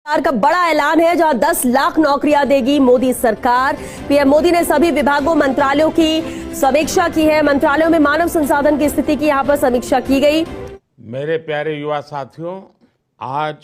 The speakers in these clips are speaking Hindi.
सरकार का बड़ा ऐलान है जहां 10 लाख नौकरियां देगी मोदी सरकार। पीएम मोदी ने सभी विभागों मंत्रालयों की समीक्षा की है। मंत्रालयों में मानव संसाधन की स्थिति की यहां पर समीक्षा की गई। मेरे प्यारे युवा साथियों, आज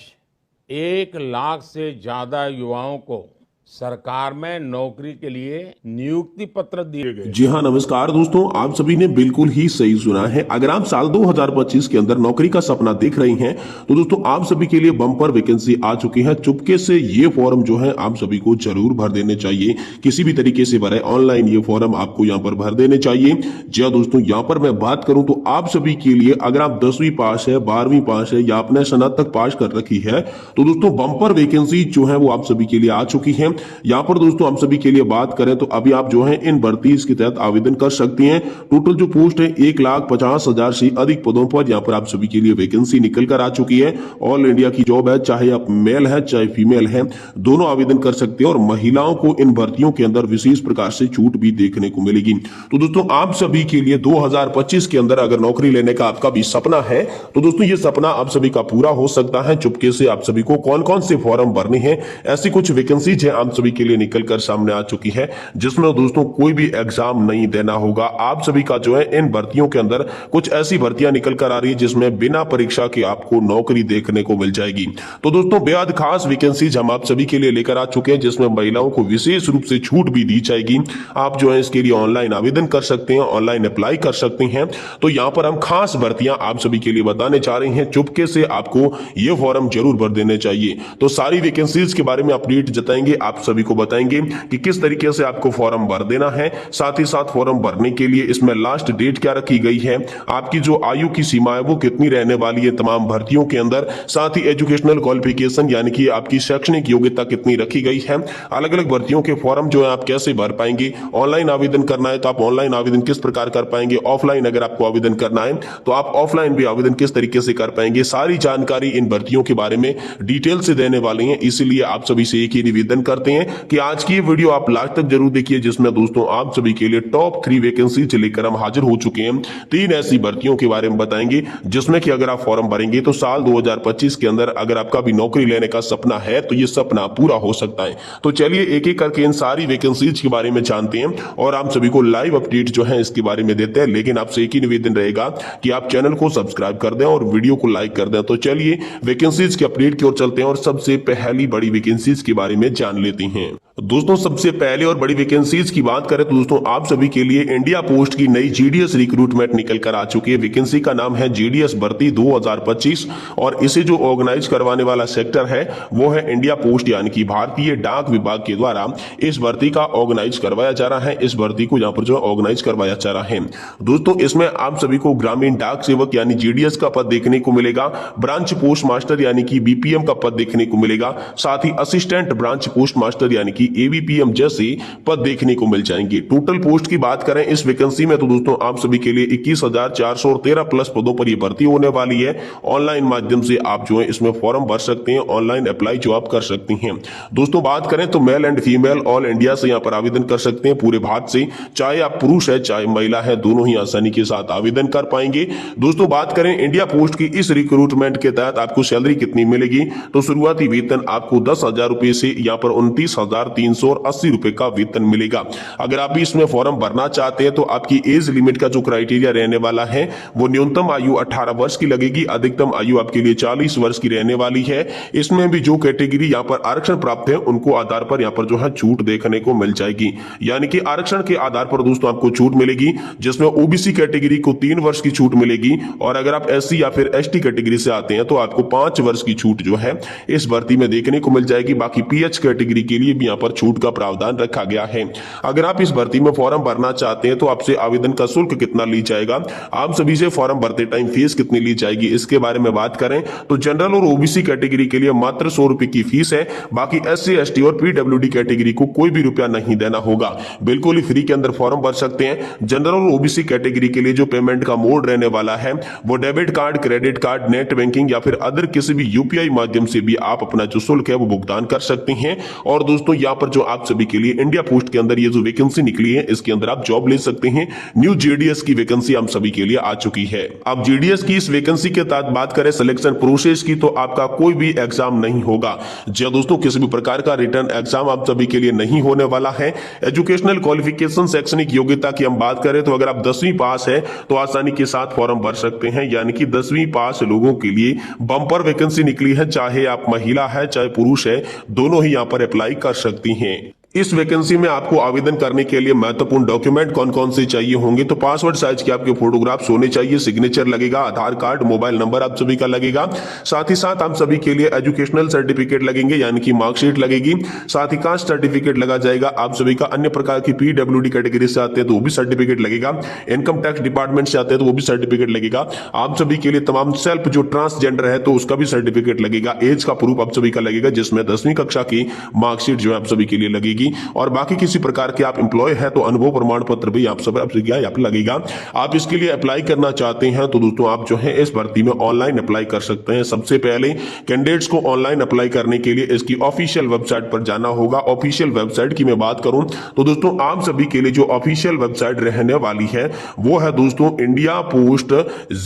1 लाख से ज्यादा युवाओं को सरकार में नौकरी के लिए नियुक्ति पत्र दिए गए। जी हाँ, नमस्कार दोस्तों, आप सभी ने बिल्कुल ही सही सुना है। अगर आप साल 2025 के अंदर नौकरी का सपना देख रही हैं तो दोस्तों आप सभी के लिए बम्पर वैकेंसी आ चुकी है। चुपके से ये फॉर्म जो है आप सभी को जरूर भर देने चाहिए, किसी भी तरीके से भरे, ऑनलाइन ये फॉर्म आपको यहाँ पर भर देने चाहिए। जी हाँ दोस्तों, यहाँ पर मैं बात करूं तो आप सभी के लिए अगर आप 10वीं पास है, 12वीं पास है या आपने स्नातक पास कर रखी है तो दोस्तों बम्पर वैकेंसी जो है वो आप सभी के लिए आ चुकी है। यहाँ पर दोस्तों हम सभी के लिए बात करें तो अभी आप जो है इन भर्ती के तहत आवेदन कर सकती हैं। टोटल जो पोस्ट है 1,50,000 से अधिक पदों पर यहाँ पर आप सभी के लिए वैकेंसी निकल कर आ चुकी है। ऑल इंडिया की जॉब है, चाहे आप मेल है चाहे फीमेल है, दोनों आवेदन कर सकते हैं और महिलाओं को इन भर्तियों के अंदर विशेष प्रकार से छूट भी देखने को मिलेगी। तो दोस्तों आप सभी के लिए 2025 के अंदर अगर नौकरी लेने का आपका भी सपना है तो दोस्तों ये सपना आप सभी का पूरा हो सकता है। चुपके से आप सभी को कौन कौन से फॉर्म भरने हैं, ऐसी कुछ वैकेंसीज है आप सभी के लिए निकल कर सामने आ चुकी है, जिसमें दोस्तों कोई भी एग्जाम नहीं देना होगा। आप सभी का जो है इन भर्तियों के अंदर कुछ ऐसी भर्तियां निकल कर आ रही है जिसमें बिना परीक्षा के आपको नौकरी देखने को मिल जाएगी। तो दोस्तों बेहद खास वैकेंसीज हम आप सभी के लिए लेकर आ चुके हैं, जिसमें महिलाओं को विशेष रूप से छूट भी दी जाएगी। आप जो है इसके लिए ऑनलाइन आवेदन कर सकते हैं, ऑनलाइन अप्लाई कर सकते हैं। तो यहां पर हम खास भर्तियां आप सभी के लिए बताने जा रहे हैं। चुपके से आपको ये फॉर्म जरूर भर देने चाहिए। तो सारी वैकेंसीज के बारे में अपडेट जताएंगे, आप सभी को बताएंगे कि किस तरीके से आपको फॉर्म भर देना है। साथ ही साथ फॉर्म भरने के लिए इसमें लास्ट डेट क्या रखी गई है, आपकी जो आयु की सीमा है वो कितनी रहने वाली है तमाम भर्तियों के अंदर, साथ ही एजुकेशनल क्वालिफिकेशन यानी कि आपकी शैक्षणिक योग्यता कितनी रखी गई है। अलग अलग भर्तियों के फॉर्म जो है आप कैसे भर पाएंगे, ऑनलाइन आवेदन करना है तो आप ऑनलाइन आवेदन किस प्रकार कर पाएंगे, ऑफलाइन अगर आपको आवेदन करना है तो आप ऑफलाइन भी आवेदन किस तरीके से कर पाएंगे, सारी जानकारी इन भर्तियों के बारे में डिटेल से देने वाले हैं। इसीलिए आप सभी से एक ही निवेदन करते हैं कि आज की वीडियो आप लास्ट तक जरूर देखिए, जिसमें दोस्तों आप सभी के लिए टॉप 3 वैकेंसी लेकर हम हाजिर हो चुके हैं। 3 ऐसी भर्तियों के बारे में बताएंगे जिसमें कि अगर आप फॉर्म भरेंगे तो साल 2025 के अंदर अगर आपका भी नौकरी लेने का सपना है तो ये सपना पूरा हो सकता है। तो चलिए एक एक करके इन सारी वैकेंसीज के बारे में जानते हैं और आप सभी को लाइव अपडेट जो है इसके बारे में देते हैं। लेकिन आपसे एक ही निवेदन रहेगा कि आप चैनल को सब्सक्राइब कर दें और वीडियो को लाइक कर दें। तो चलिए वैकेंसीज के अपडेट की ओर चलते हैं और सबसे पहली बड़ी वैकेंसीज के बारे में जान लेते हैं। दोस्तों सबसे पहले और बड़ी वैकेंसीज की बात करें तो दोस्तों आप सभी के लिए इंडिया पोस्ट की नई जीडीएस रिक्रूटमेंट निकल कर आ चुकी है। वैकेंसी का नाम है जीडीएस भर्ती 2025 और इसे जो ऑर्गेनाइज करवाने वाला सेक्टर है वो है इंडिया पोस्ट यानी कि भारतीय डाक विभाग के द्वारा इस भर्ती का ऑर्गेनाइज करवाया जा रहा है। इस भर्ती को यहाँ पर जो ऑर्गेनाइज करवाया जा रहा है दोस्तों, इसमें आप सभी को ग्रामीण डाक सेवक यानी जीडीएस का पद देखने को मिलेगा, ब्रांच पोस्ट मास्टर यानी कि बीपीएम का पद देखने को मिलेगा, साथ ही असिस्टेंट ब्रांच पोस्ट मास्टर यानी कि एबीपीएम जैसे पद देखने को मिल जाएंगे। टोटल पोस्ट की बात करें इस वैकेंसी में तो दोस्तों आप सभी के लिए 21,413 प्लस पदों पर यह भर्ती होने वाली है। ऑनलाइन माध्यम से आप जो है इसमें फॉर्म भर सकते हैं, ऑनलाइन अप्लाई जो आप कर सकते हैं। दोस्तों बात करें तो male and female all India से यहाँ पर आवेदन कर सकते हैं, पूरे भारत से, चाहे आप पुरुष है चाहे महिला है, दोनों ही आसानी के साथ आवेदन कर पाएंगे। दोस्तों बात करें इंडिया पोस्ट की इस रिक्रूटमेंट के तहत आपको सैलरी कितनी मिलेगी तो शुरुआती वेतन आपको 10,000 रुपए से यहाँ पर 29,380 रुपए का वेतन मिलेगा। अगर आप भी इसमें फॉर्म भरना चाहते हैं तो आपकी एज लिमिट का जो क्राइटेरिया रहने वाला है वो न्यूनतम आयु 18 वर्ष की लगेगी, अधिकतम आयु आपके लिए 40 वर्ष की रहने वाली है। इसमें भी जो कैटेगरी यहाँ पर आरक्षण प्राप्त है उनको आधार पर यहाँ पर जो है छूट देखने को मिल जाएगी, यानी कि आरक्षण के आधार पर दोस्तों आपको छूट मिलेगी, जिसमें ओबीसी कैटेगरी को 3 वर्ष की छूट मिलेगी और अगर आप एससी या फिर एसटी कैटेगरी से आते हैं तो आपको 5 वर्ष की छूट जो है इस भर्ती में देखने को मिल जाएगी। बाकी पीएच कैटेगरी के लिए भी यहाँ पर छूट का प्रावधान रखा गया है। अगर आप इस भर्ती में फॉर्म भरना चाहते हैं तो आपसे आवेदन का शुल्क कितना ली जाएगा, आप सभी से फॉर्म भरते टाइम फीस कितनी ली जाएगी, इसके बारे में बात करें तो जनरल और ओबीसी कैटेगरी के लिए मात्र 100 रुपए की फीस है। बाकी एससी एसटी और पीडब्ल्यूडी कैटेगरी को कोई भी रुपया नहीं देना होगा, बिल्कुल ही फ्री के अंदर फॉर्म भर सकते हैं। जनरल और ओबीसी कैटेगरी के लिए जो पेमेंट का मोड रहने वाला है वो debit card, credit card, net banking या फिर अदर किसी भी यूपीआई माध्यम से भी आप अपना जो शुल्क है वो भुगतान कर सकते हैं। और दोस्तों यहाँ यहाँ पर जो आप सभी के लिए इंडिया पोस्ट के अंदर ये जो वैकेंसी निकली है इसके अंदर आप जॉब ले सकते हैं। न्यू जेडीएस की वैकेंसी आप सभी के लिए आ चुकी है। अब जेडीएस की इस वैकेंसी के तहत बात करें सिलेक्शन प्रोसेस की, तो आपका कोई भी एग्जाम नहीं होगा। जी दोस्तों, किसी भी प्रकार का रिटर्न एग्जाम आप सभी के लिए नहीं होने वाला है। एजुकेशनल क्वालिफिकेशन, शैक्षणिक योग्यता की हम बात करें तो अगर आप 10वीं पास है तो आसानी के साथ फॉर्म भर सकते हैं, यानी कि 10वीं पास लोगों के लिए बम्पर वैकेंसी निकली है। चाहे आप महिला है चाहे पुरुष है, दोनों ही यहां पर अप्लाई कर सकती हैं। इस वैकेंसी में आपको आवेदन करने के लिए महत्वपूर्ण डॉक्यूमेंट कौन कौन से चाहिए होंगे, तो पासपोर्ट साइज के आपके फोटोग्राफ्स होने चाहिए, सिग्नेचर लगेगा, आधार कार्ड, मोबाइल नंबर आप सभी का लगेगा। साथ ही साथ आप सभी के लिए एजुकेशनल सर्टिफिकेट लगेंगे, यानी कि मार्कशीट लगेगी। साथ ही कास्ट सर्टिफिकेट लगा जाएगा आप सभी का। अन्य प्रकार की पीडब्ल्यूडी कैटेगरी से आते हैं तो वो भी सर्टिफिकेट लगेगा। इनकम टैक्स डिपार्टमेंट से आते हैं तो वो भी सर्टिफिकेट लगेगा। आप सभी के लिए तमाम सेल्फ जो ट्रांसजेंडर है तो उसका भी सर्टिफिकेट लगेगा। एज का प्रूफ आप सभी का लगेगा, जिसमें 10वीं कक्षा की मार्कशीट जो है आप सभी के लिए लगेगी। और बाकी किसी प्रकार के आप एम्प्लॉय है तो अनुभव प्रमाण पत्र भी आप सब लगेगा। आप इसके लिए अप्लाई करना चाहते हैं तो दोस्तों आप जो है इस भर्ती में ऑनलाइन अप्लाई कर सकते हैं। सबसे पहले कैंडिडेट्स को ऑनलाइन अप्लाई करने के लिए इसकी ऑफिशियल वेबसाइट पर जाना होगा। ऑफिशियल वेबसाइट की मैं बात करूं तो दोस्तों आप सभी के लिए जो ऑफिशियल वेबसाइट रहने वाली है वो है दोस्तों इंडिया पोस्ट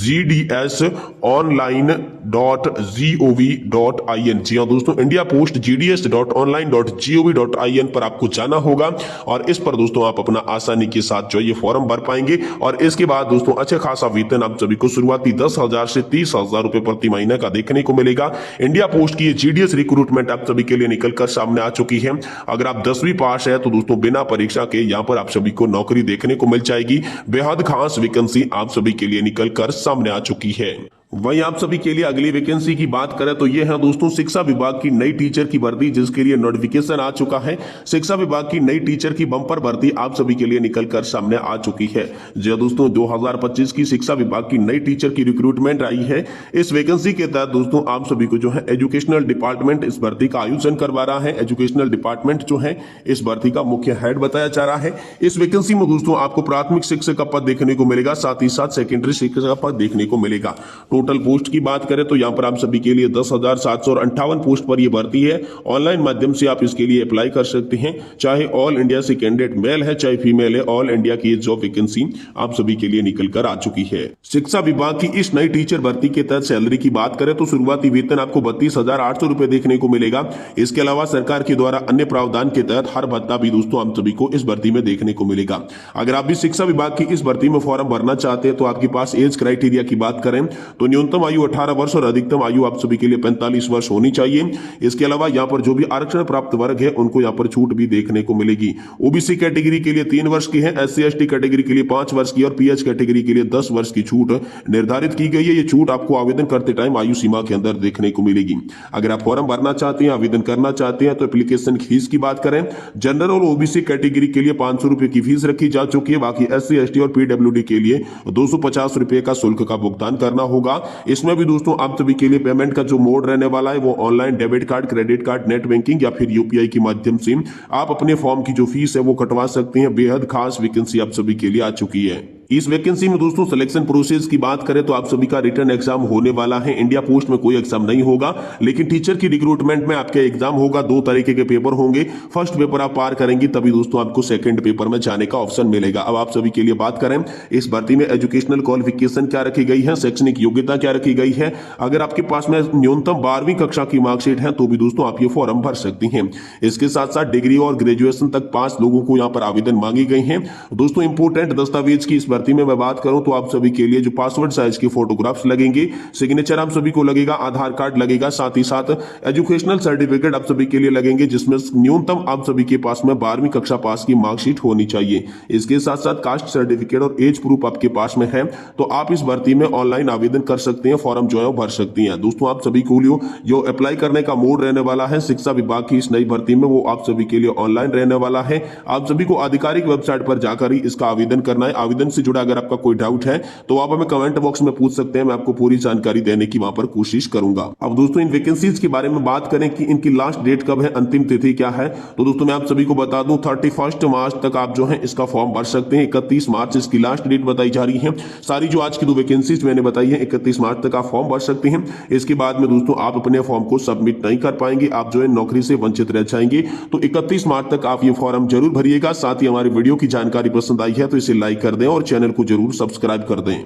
GDS online.gov.in। जी हाँ दोस्तों, इंडिया पोस्ट GDS.online.gov.in पर आपको जाना होगा और इस पर दोस्तों आप अपना आसानी के साथ जो ये फॉर्म भर पाएंगे। और इसके बाद दोस्तों अच्छा खासा वेतन आप सभी को शुरुआती 10,000 से 30,000 रुपए प्रति महीने का देखने को मिलेगा। इंडिया पोस्ट की ये GDS रिक्रूटमेंट आप सभी के लिए निकलकर सामने आ चुकी है। अगर आप 10वीं पास है तो दोस्तों बिना परीक्षा के यहाँ पर आप सभी को नौकरी देखने को मिल जाएगी। बेहद खास वैकेंसी आप सभी के लिए निकलकर सामने आ चुकी है। वहीं आप सभी के लिए अगली वैकेंसी की बात करें तो ये है दोस्तों शिक्षा विभाग की नई टीचर की भर्ती, जिसके लिए नोटिफिकेशन आ चुका है। शिक्षा विभाग की नई टीचर की बम्पर भर्ती आप सभी के लिए निकलकर सामने आ चुकी है। जी दोस्तों, 2025 की शिक्षा विभाग की नई टीचर की रिक्रूटमेंट आई है। इस वैकेंसी के तहत दोस्तों आप सभी को जो है एजुकेशनल डिपार्टमेंट इस भर्ती का आयोजन करवा रहा है। एजुकेशनल डिपार्टमेंट जो है इस भर्ती का मुख्य हेड बताया जा रहा है। इस वैकेंसी में दोस्तों आपको प्राथमिक शिक्षक का पद देखने को मिलेगा, साथ ही साथ सेकेंडरी शिक्षक का पद देखने को मिलेगा। टोटल पोस्ट की बात करें तो यहां पर आप सभी के लिए 10,758 पोस्ट पर यह भर्ती है। ऑनलाइन माध्यम से आप इसके लिए अप्लाई कर सकते हैं। चाहे ऑल इंडिया से कैंडिडेट मेल है चाहे फीमेल है, ऑल इंडिया की जॉब वैकेंसी आप सभी के लिए निकल कर आ चुकी है। शिक्षा विभाग की इस नई टीचर भर्ती के तहत सैलरी की बात करें तो शुरुआती वेतन आपको 32,800 रुपए देखने को मिलेगा। इसके अलावा सरकार के द्वारा अन्य प्रावधान के तहत हर भत्ता भी दोस्तों आप सभी को इस भर्ती में देखने को मिलेगा। अगर आप भी शिक्षा विभाग की इस भर्ती में फॉर्म भरना चाहते हैं तो आपके पास एज क्राइटेरिया की बात करें तो न्यूनतम आयु 18 वर्ष और अधिकतम आयु आप सभी के लिए 45 वर्ष होनी चाहिए। इसके अलावा यहां पर जो भी आरक्षण प्राप्त वर्ग है उनको यहां पर छूट भी देखने को मिलेगी। ओबीसी कैटेगरी के लिए 3 वर्ष की है, SC ST कैटेगरी के लिए 5 वर्ष की और PH कैटेगरी के लिए 10 वर्ष की छूट निर्धारित की गई है। ये छूट आपको आवेदन करते टाइम आयु सीमा के अंदर देखने को मिलेगी। अगर आप फॉर्म भरना चाहते हैं, आवेदन करना चाहते हैं तो एप्लीकेशन फीस की बात करें, जनरल और ओबीसी कैटेगरी के लिए 500 रुपए की फीस रखी जा चुकी है। बाकी SC ST और PWD के लिए 250 रुपए का शुल्क का भुगतान करना होगा। इसमें भी दोस्तों आप सभी के लिए पेमेंट का जो मोड रहने वाला है वो online debit card, credit card, net banking या फिर UPI के माध्यम से आप अपने फॉर्म की जो फीस है वो कटवा सकते हैं। बेहद खास वैकेंसी आप सभी के लिए आ चुकी है। इस वैकेंसी में दोस्तों सिलेक्शन प्रोसेस की बात करें तो आप सभी का रिटर्न एग्जाम होने वाला है। इंडिया पोस्ट में कोई एग्जाम नहीं होगा, लेकिन टीचर की रिक्रूटमेंट में आपका एग्जाम होगा। 2 तरीके के पेपर होंगे। फर्स्ट पेपर आप पार करेंगे तभी दोस्तों आपको सेकंड पेपर में जाने का ऑप्शन मिलेगा। अब आप सभी के लिए बात करें इस भर्ती में एजुकेशनल क्वालिफिकेशन क्या रखी गई है, शैक्षणिक योग्यता क्या रखी गई है। अगर आपके पास में न्यूनतम 12वीं कक्षा की मार्कशीट है तो भी दोस्तों आप ये फॉर्म भर सकती हैं। इसके साथ साथ डिग्री और ग्रेजुएशन तक 5 लोगों को यहाँ पर आवेदन मांगी गई है। दोस्तों इंपोर्टेंट दस्तावेज की इस भर्ती में मैं बात करूं तो आप सभी के लिए जो पासपोर्ट साइज के फोटोग्राफ्स लगेंगे, सिग्नेचर आप सभी को लगेगा, आधार कार्ड लगेगा, साथ ही साथ एजुकेशनल सर्टिफिकेट आप सभी के लिए लगेंगे, जिसमें न्यूनतम आप सभी के पास में 12वीं कक्षा पास की मार्कशीट होनी चाहिए। इसके साथ साथ कास्ट सर्टिफिकेट और एज प्रूफ आपके पास में है तो आप इस भर्ती में ऑनलाइन आवेदन कर सकते हैं, फॉर्म जो है भर सकती हैं। दोस्तों आप सभी को लिए जो अप्लाई करने का मोड रहने वाला है शिक्षा विभाग की इस नई भर्ती में वो आप सभी के लिए ऑनलाइन रहने वाला है। आप सभी को आधिकारिक वेबसाइट पर जाकर ही इसका आवेदन करना है। आवेदन से जुड़ा अगर आपका कोई डाउट है तो आप हमें कमेंट बॉक्स में पूछ सकते हैं, मैं आपको पूरी जानकारी देने की वहां पर कोशिश करूंगा। अब दोस्तों इन वैकेंसीज के बारे में बात करें कि इनकी लास्ट डेट कब है, अंतिम तिथि क्या है, तो दोस्तों मैं आप सभी को बता दूं 31 मार्च तक आप जो है इसका फॉर्म भर सकते हैं। 31 मार्च इसकी लास्ट डेट बताई जा रही है। सारी जो आज की 2 वैकेंसीज मैंने बताई है 31 मार्च तक आप फॉर्म भर सकते हैं। इसके बाद में दोस्तों आप अपने फॉर्म को सबमिट नहीं कर पाएंगे, आप जो है नौकरी से वंचित रह जाएंगे। तो 31 मार्च तक आप ये फॉर्म जरूर भरिएगा। साथ ही हमारी वीडियो की जानकारी पसंद आई है तो इसे लाइक कर दें और चैनल को जरूर सब्सक्राइब कर दें।